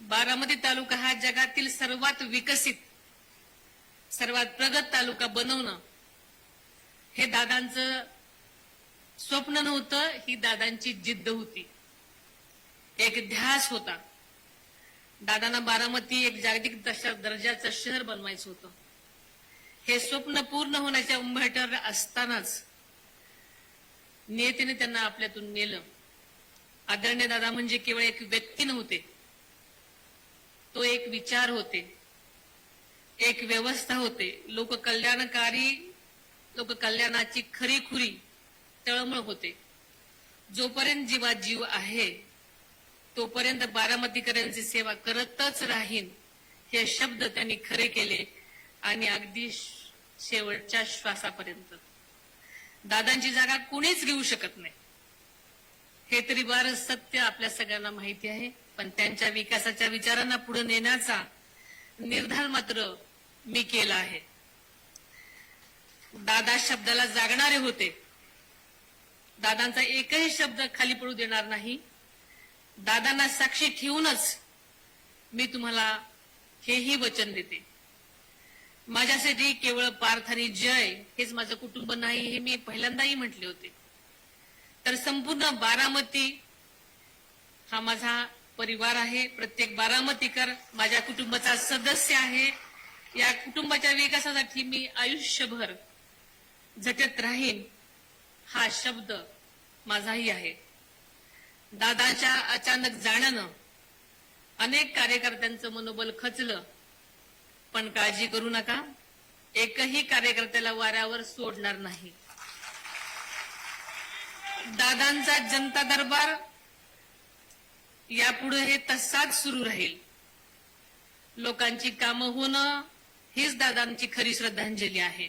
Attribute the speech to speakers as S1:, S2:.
S1: बारामती तालुका हा जगातील सर्वात विकसित, सर्वात प्रगत तालुका बनवणं हे दादांचं स्वप्न नव्हतं, ही दादांची जिद्द होती, एक ध्यास होता. दादांना बारामती एक जागतिक दर्जाचं शहर बनवायचं होतं. हे स्वप्न पूर्ण होण्याच्या उंबरठ्यावर असतानाच नियतीने त्यांना आपल्यातून नेलं. आदरणीय दादा म्हणजे केवळ एक व्यक्ती नव्हते, तो एक विचार होते, एक व्यवस्था होते, लोककल्याणकारी, लोककल्याणाची खरीखुरी तळमळ होते. जोपर्यंत जीवात जीव आहे तोपर्यंत बारामतीकरांची सेवा करतच राहीन हे शब्द त्यांनी खरे केले आणि अगदी शेवटच्या श्वासापर्यंत. दादांची जागा कुणीच घेऊ शकत नाही हे तरी बार सत्य आपल्या सगळ्यांना माहिती आहे. पण त्यांच्या विकासाच्या विचारांना पुढे नेण्याचा निर्धार मात्र मी केला आहे. दादा शब्दाला जागणारे होते. दादांचा एकही शब्द खाली पडू देणार नाही. दादांना साक्षी ठेवूनच मी तुम्हाला हेही वचन देते. माझ्यासाठी केवळ पार्थ आणि जय हेच माझं कुटुंब नाही हे मी पहिल्यांदाही म्हटले होते, तर संपूर्ण बारामती हा माझा परिवार आहे. प्रत्येक बारामतीकर माझ्या कुटुंबाचा सदस्य आहे. या कुटुंबाच्या विकासासाठी मी आयुष्यभर झटत राहीन हा शब्द माझाही आहे. दादाच्या अचानक जाण्यानं अनेक कार्यकर्त्यांचं मनोबल खचलं, पण काळजी करू नका, एकही कार्यकर्त्याला वाऱ्यावर सोडणार नाही. दादांचा जनता दरबार यापुढे हे तसाच सुरू राहील. लोकांची कामं होणं हीच दादांची खरी श्रद्धांजली आहे.